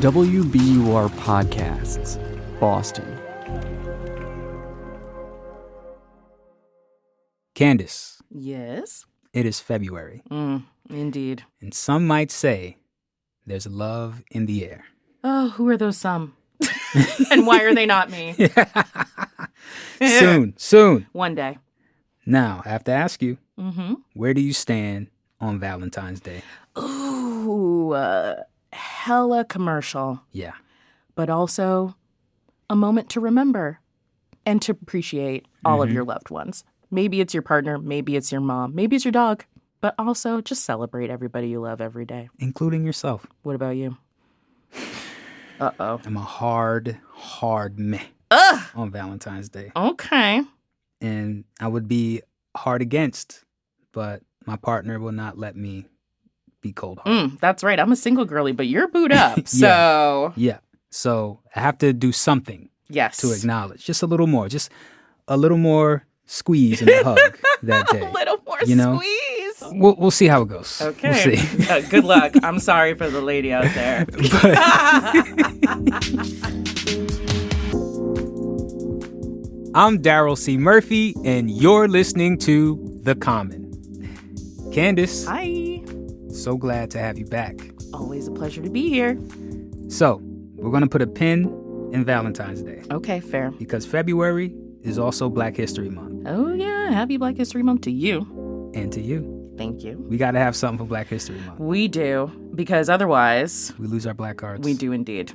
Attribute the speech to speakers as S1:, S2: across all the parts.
S1: WBUR Podcasts, Boston.
S2: Candice.
S3: Yes?
S2: It is February.
S3: Indeed.
S2: And some might say there's love in the air.
S3: Oh, who are those some? And why are they not me?
S2: Soon.
S3: One day.
S2: Now, I have to ask you, where do you stand on Valentine's Day?
S3: Ooh, hella commercial.
S2: Yeah.
S3: But also a moment to remember and to appreciate all of your loved ones. Maybe it's your partner, maybe it's your mom, maybe it's your dog, but also just celebrate everybody you love every day.
S2: Including yourself.
S3: What about you? Uh-oh.
S2: I'm a hard meh on Valentine's Day.
S3: Okay.
S2: And I would be hard against, but my partner will not let me be cold-hearted.
S3: That's right. I'm a single girly, but you're booed up. So
S2: Yeah. So I have to do something
S3: yes.
S2: to acknowledge. Just a little more. Just a little more squeeze and a hug that day.
S3: A little more squeeze.
S2: We'll see how it goes.
S3: Okay.
S2: We'll see.
S3: Good luck. I'm sorry for the lady out there.
S2: I'm Daryl C. Murphy, and you're listening to The Common. Candice.
S3: Hi.
S2: So glad to have you back.
S3: Always a pleasure to be here.
S2: So, we're going to put a pin in Valentine's Day.
S3: Okay, fair.
S2: Because February is also Black History Month.
S3: Oh, yeah. Happy Black History Month to you.
S2: And to you.
S3: Thank you.
S2: We got to have something for Black History Month.
S3: We do, because otherwise...
S2: we lose our black cards.
S3: We do indeed.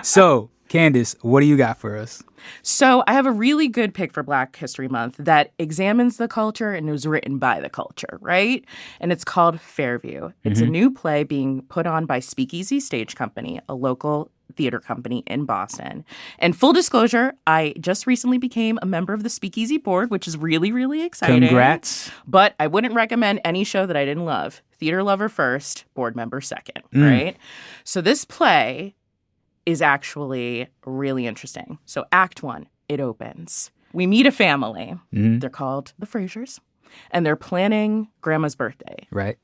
S2: So, Candice, what do you got for us?
S3: So I have a really good pick for Black History Month that examines the culture and was written by the culture, right? And it's called Fairview. It's a new play being put on by Speakeasy Stage Company, a local theater company in Boston. And full disclosure, I just recently became a member of the Speakeasy board, which is really, really exciting.
S2: Congrats.
S3: But I wouldn't recommend any show that I didn't love. Theater lover first, board member second, right? So this play is actually really interesting. So Act 1, it opens. We meet a family. They're called the Frasers, and they're planning Grandma's birthday.
S2: Right.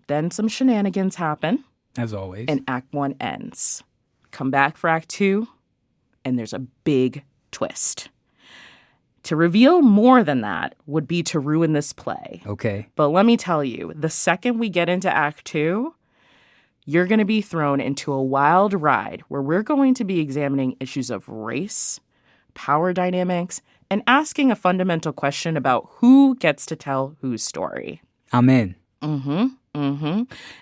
S3: Then some shenanigans happen.
S2: As always.
S3: And Act 1 ends. Come back for Act 2, and there's a big twist. To reveal more than that would be to ruin this play.
S2: Okay.
S3: But let me tell you, the second we get into Act 2, you're going to be thrown into a wild ride where we're going to be examining issues of race, power dynamics, and asking a fundamental question about who gets to tell whose story.
S2: I'm in.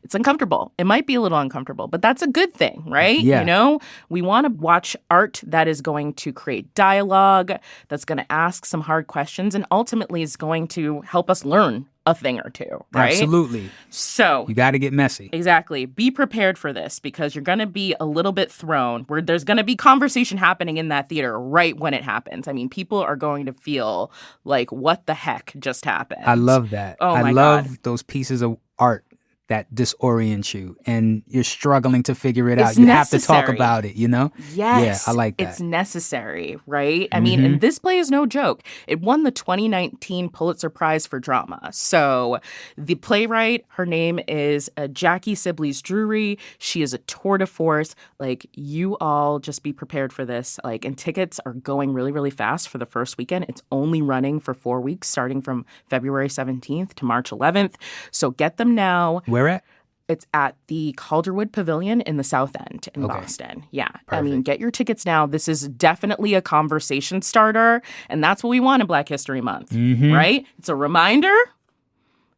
S3: It's uncomfortable. It might be a little uncomfortable, but that's a good thing, right?
S2: Yeah.
S3: You know, we want to watch art that is going to create dialogue, that's going to ask some hard questions, and ultimately is going to help us learn a thing or two, right?
S2: Absolutely.
S3: So
S2: you got to get messy.
S3: Exactly. Be prepared for this because you're going to be a little bit thrown where there's going to be conversation happening in that theater right when it happens. I mean, people are going to feel like, what the heck just happened?
S2: I love that.
S3: Oh, my
S2: I love
S3: God.
S2: those pieces of art that disorient you and you're struggling to figure it out.
S3: It's
S2: You have to talk
S3: necessary.
S2: about it, you know?
S3: Yes.
S2: Yeah, I like that.
S3: It's necessary, right? I mean, and this play is no joke. It won the 2019 Pulitzer Prize for Drama. So the playwright, her name is Jackie Sibley's Drury. She is a tour de force. Like, you all just be prepared for this. Like, and tickets are going really, really fast for the first weekend. It's only running for 4 weeks, starting from February 17th to March 11th. So get them now.
S2: Where at?
S3: It's at the Calderwood Pavilion in the South End in Boston. Yeah. I mean, get your tickets now. This is definitely a conversation starter, and that's what we want in Black History Month, right? It's a reminder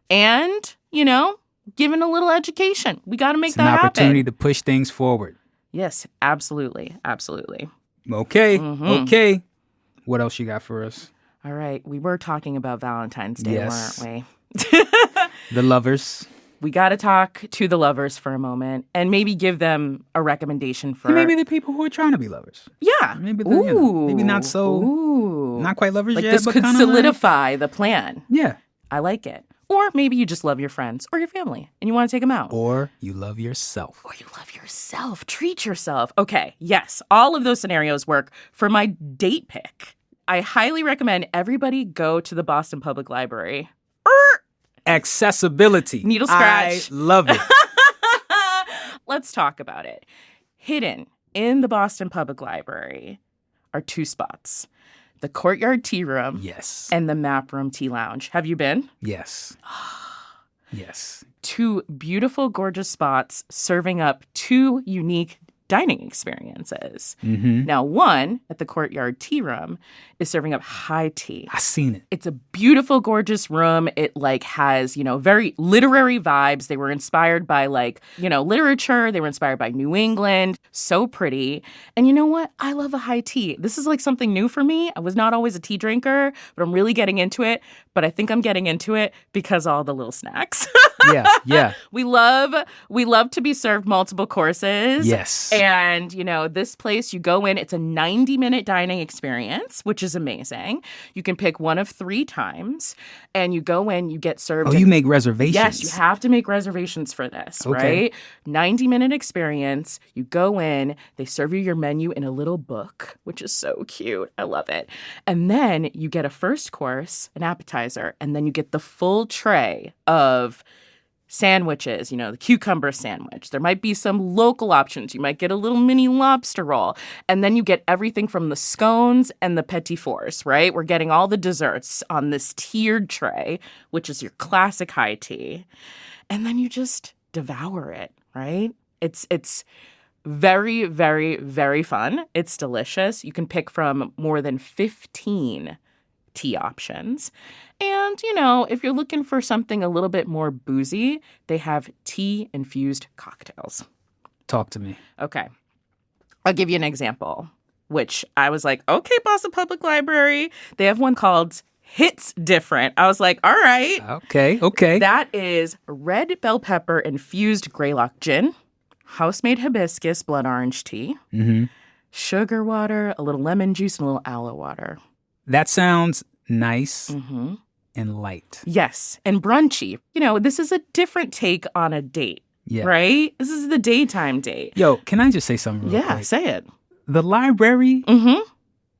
S3: and, you know, giving a little education. We got to make
S2: It's
S3: that
S2: an
S3: happen.
S2: opportunity to push things forward.
S3: Yes, absolutely. Absolutely.
S2: Okay. Okay. What else you got for us?
S3: All right. We were talking about Valentine's Day,
S2: Yes.
S3: weren't we?
S2: The lovers.
S3: We got to talk to the lovers for a moment and maybe give them a recommendation for...
S2: And maybe the people who are trying to be lovers.
S3: Yeah.
S2: Maybe the, you know, maybe not so...
S3: Ooh.
S2: Not quite lovers
S3: Like
S2: yet,
S3: this
S2: but
S3: could
S2: kinda
S3: solidify the plan.
S2: Yeah.
S3: I like it. Or maybe you just love your friends or your family and you want to take them out.
S2: Or you love yourself.
S3: Or you love yourself. Treat yourself. Okay, yes, all of those scenarios work for my date pick. I highly recommend everybody go to the Boston Public Library.
S2: Accessibility.
S3: Needle scratch.
S2: I love it.
S3: let's talk about it. Hidden in the Boston Public Library are 2 spots. The Courtyard Tea Room.
S2: Yes.
S3: And the Map Room Tea Lounge. Have you been?
S2: Yes. Yes.
S3: 2 beautiful, gorgeous spots serving up 2 unique dining experiences. Now, one at the Courtyard Tea Room is serving up high tea.
S2: I seen it.
S3: It's a beautiful, gorgeous room. It has, very literary vibes. They were inspired by literature. They were inspired by New England. So pretty. And you know what? I love a high tea. This is like something new for me. I was not always a tea drinker, but I'm really getting into it. But I think I'm getting into it because all the little snacks.
S2: Yeah.
S3: We love to be served multiple courses.
S2: Yes.
S3: And, this place, you go in, it's a 90-minute dining experience, which is amazing. You can pick one of 3 times, and you go in, you get served.
S2: Oh, you make reservations?
S3: Yes, you have to make reservations for this, right? 90-minute experience. You go in, they serve you your menu in a little book, which is so cute. I love it. And then you get a first course, an appetizer, and then you get the full tray of sandwiches, the cucumber sandwich. There might be some local options. You might get a little mini lobster roll. And then you get everything from the scones and the petit fours, right? We're getting all the desserts on this tiered tray, which is your classic high tea. And then you just devour it, right? It's very, very, very fun. It's delicious. You can pick from more than 15 tea options. And, if you're looking for something a little bit more boozy, they have tea-infused cocktails.
S2: Talk to me.
S3: Okay. I'll give you an example, which I was like, okay, Boston Public Library. They have one called Hits Different. I was like, all right.
S2: Okay.
S3: That is red bell pepper infused Greylock gin, house-made hibiscus blood orange tea, sugar water, a little lemon juice, and a little aloe water.
S2: That sounds nice and light.
S3: Yes, and brunchy. This is a different take on a date, right? This is the daytime date.
S2: Yo, can I just say something real quick?
S3: Say it.
S2: The library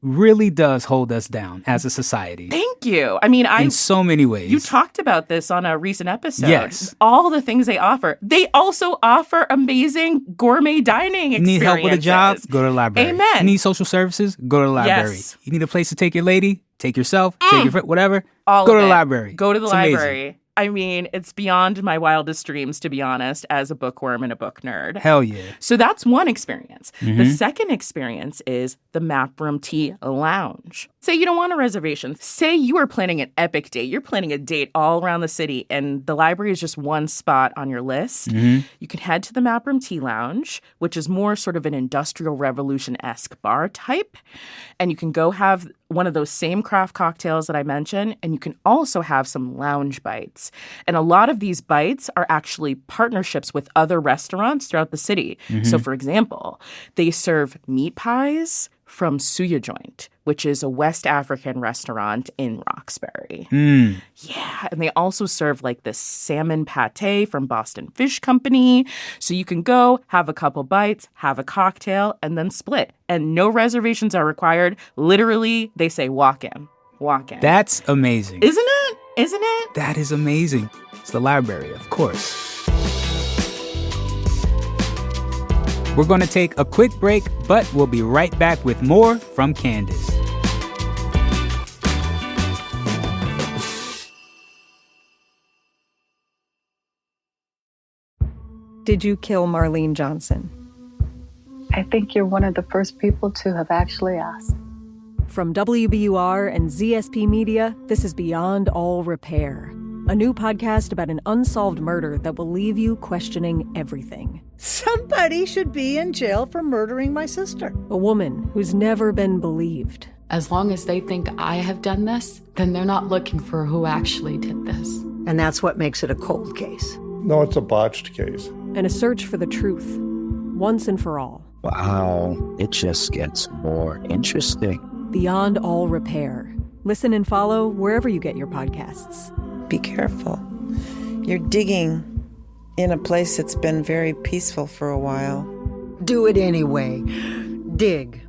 S2: really does hold us down as a society.
S3: Thank you. I mean,
S2: in so many ways.
S3: You talked about this on a recent episode.
S2: Yes.
S3: All the things they offer. They also offer amazing gourmet dining experiences.
S2: You need help with a job? Go to the library.
S3: Amen.
S2: You need social services? Go to the library.
S3: Yes.
S2: You need a place to take your lady? Take yourself? Take your friend? Whatever?
S3: Go
S2: to the library.
S3: Go to the
S2: It's
S3: library.
S2: amazing.
S3: I mean, it's beyond my wildest dreams, to be honest, as a bookworm and a book nerd.
S2: Hell yeah.
S3: So that's one experience. The second experience is the Map Room Tea Lounge. Say you don't want a reservation. Say you are planning an epic date. You're planning a date all around the city, and the library is just one spot on your list. You can head to the Map Room Tea Lounge, which is more sort of an Industrial Revolution-esque bar type. And you can go have one of those same craft cocktails that I mentioned, and you can also have some lounge bites. And a lot of these bites are actually partnerships with other restaurants throughout the city. So, for example, they serve meat pies from Suya Joint, which is a West African restaurant in Roxbury. Yeah, and they also serve like this salmon pate from Boston Fish Company. So you can go, have a couple bites, have a cocktail, and then split. And no reservations are required. Literally, they say walk in. Walk in.
S2: That's amazing.
S3: Isn't it? Isn't it?
S2: That is amazing. It's the library, of course. We're going to take a quick break, but we'll be right back with more from Candice.
S4: Did you kill Marlene Johnson?
S5: I think you're one of the first people to have actually asked.
S4: From WBUR and ZSP Media, this is Beyond All Repair, a new podcast about an unsolved murder that will leave you questioning everything.
S6: Somebody should be in jail for murdering my sister.
S4: A woman who's never been believed.
S7: As long as they think I have done this, then they're not looking for who actually did this.
S6: And that's what makes it a cold case.
S8: No, it's a botched case.
S4: And a search for the truth, once and for all.
S9: Wow, it just gets more interesting.
S4: Beyond All Repair. Listen and follow wherever you get your podcasts.
S10: Be careful. You're digging in a place that's been very peaceful for a while.
S6: Do it anyway. Dig.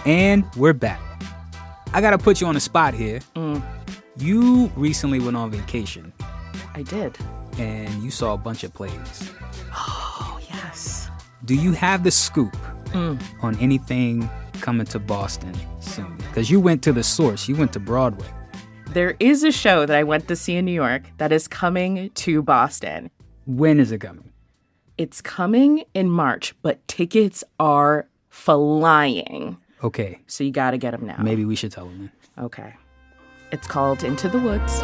S2: And we're back. I gotta put you on the spot here. You recently went on vacation.
S3: I did.
S2: And you saw a bunch of plays.
S3: Oh, yes.
S2: Do you have the scoop on anything coming to Boston soon? Because you went to the source. You went to Broadway.
S3: There is a show that I went to see in New York that is coming to Boston.
S2: When is it coming?
S3: It's coming in March, but tickets are flying.
S2: Okay.
S3: So you got to get them now.
S2: Maybe we should tell them then.
S3: Okay. It's called Into the Woods.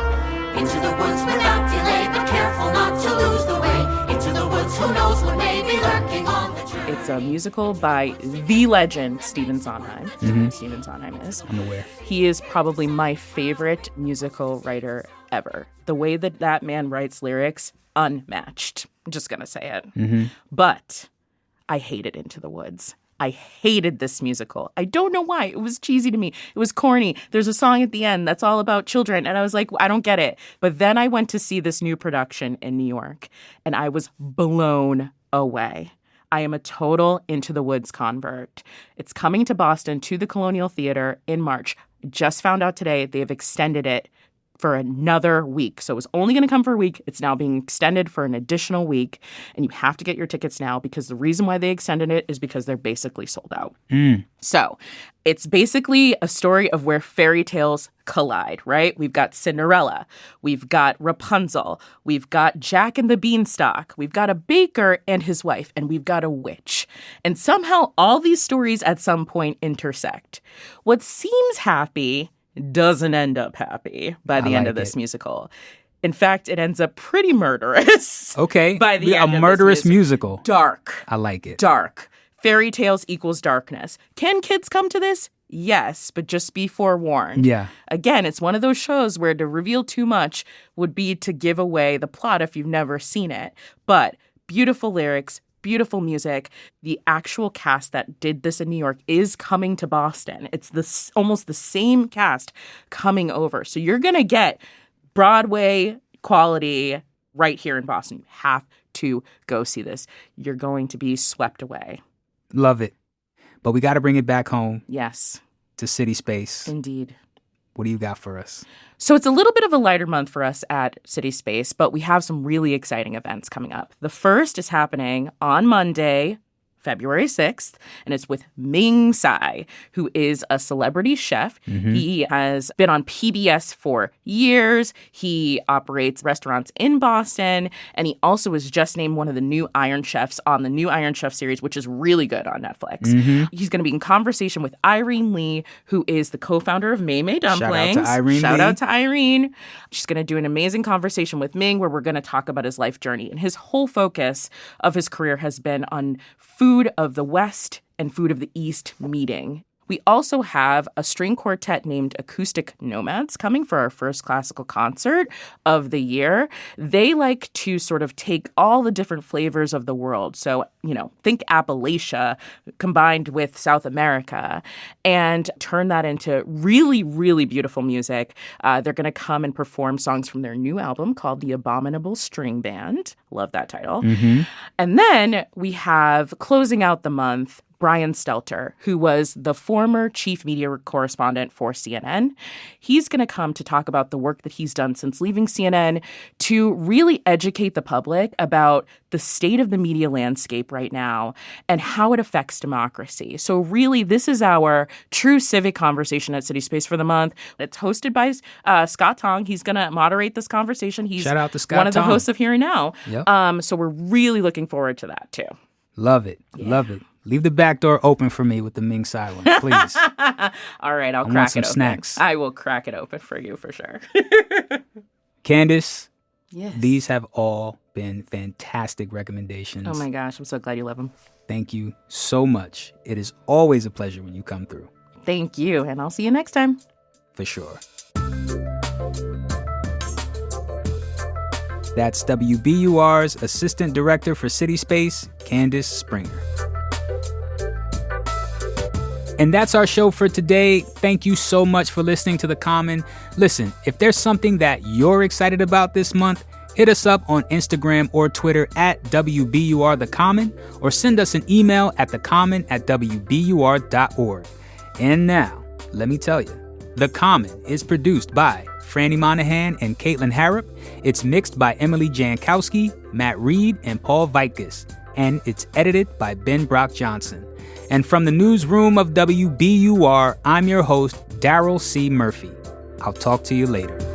S11: Into the woods without delay, but careful not to lose the way. Into the woods, who knows what may be lurking on the journey.
S3: It's a musical by the legend, Stephen Sondheim. Stephen Sondheim is.
S2: I'm aware.
S3: He is probably my favorite musical writer ever. The way that that man writes lyrics, unmatched. I'm just going to say it. But I hated Into the Woods. I hated this musical. I don't know why. It was cheesy to me. It was corny. There's a song at the end that's all about children. And I was like, I don't get it. But then I went to see this new production in New York, and I was blown away. I am a total Into the Woods convert. It's coming to Boston to the Colonial Theater in March. Just found out today they have extended it for another week. So it was only going to come for a week. It's now being extended for an additional week. And you have to get your tickets now because the reason why they extended it is because they're basically sold out. So it's basically a story of where fairy tales collide, right? We've got Cinderella. We've got Rapunzel. We've got Jack and the Beanstalk. We've got a baker and his wife. And we've got a witch. And somehow all these stories at some point intersect. What seems happy doesn't end up happy by the end of this musical. In fact, it ends up pretty murderous.
S2: Okay.
S3: By the end
S2: a
S3: of
S2: murderous
S3: this musical. Dark.
S2: I like it.
S3: Dark. Fairy tales equals darkness. Can kids come to this? Yes, but just be forewarned.
S2: Yeah.
S3: Again, it's one of those shows where to reveal too much would be to give away the plot if you've never seen it. But beautiful lyrics, beautiful music. The actual cast that did this in New York is coming to Boston. It's almost the same cast coming over. So you're going to get Broadway quality right here in Boston. You have to go see this. You're going to be swept away.
S2: Love it. But we got to bring it back home.
S3: Yes.
S2: To CitySpace.
S3: Indeed.
S2: What do you got for us?
S3: So it's a little bit of a lighter month for us at CitySpace, but we have some really exciting events coming up. The first is happening on Monday, February 6th, and it's with Ming Tsai, who is a celebrity chef. He has been on PBS for years. He operates restaurants in Boston, and he also was just named one of the new Iron Chefs on the new Iron Chef series, which is really good on Netflix. He's going to be in conversation with Irene Lee, who is the co-founder of Mei Mei Dumplings.
S2: Shout
S3: out to Irene. She's going to do an amazing conversation with Ming where we're going to talk about his life journey. And his whole focus of his career has been on food of the West and food of the East meeting. We also have a string quartet named Acoustic Nomads coming for our first classical concert of the year. They like to sort of take all the different flavors of the world. So, think Appalachia combined with South America and turn that into really, really beautiful music. They're going to come and perform songs from their new album called The Abominable String Band. Love that title. And then we have, closing out the month, Brian Stelter, who was the former chief media correspondent for CNN. He's going to come to talk about the work that he's done since leaving CNN to really educate the public about the state of the media landscape right now and how it affects democracy. So really, this is our true civic conversation at CitySpace for the month. It's hosted by Scott Tong. He's going to moderate this conversation. He's
S2: Shout out to Scott
S3: one of the
S2: Tong.
S3: hosts of Here and Now.
S2: Yep.
S3: So we're really looking forward to that, too.
S2: Love it. Yeah. Love it. Leave the back door open for me with the Ming Tsai one, please.
S3: All right, I'll
S2: I
S3: crack
S2: want some
S3: it open.
S2: snacks.
S3: I will crack it open for you for sure.
S2: Candice,
S3: yes.
S2: These have all been fantastic recommendations.
S3: Oh my gosh, I'm so glad you love them.
S2: Thank you so much. It is always a pleasure when you come through.
S3: Thank you, and I'll see you next time.
S2: For sure. That's WBUR's Assistant Director for CitySpace, Candice Springer. And that's our show for today. Thank you so much for listening to The Common. Listen, if there's something that you're excited about this month, hit us up on Instagram or Twitter at WBUR The Common, or send us an email at thecommon@wbur.org. And now, let me tell you, The Common is produced by Franny Monahan and Caitlin Harrop. It's mixed by Emily Jankowski, Matt Reed, and Paul Vaitkus. And it's edited by Ben Brock Johnson. And from the newsroom of WBUR, I'm your host, Daryl C. Murphy. I'll talk to you later.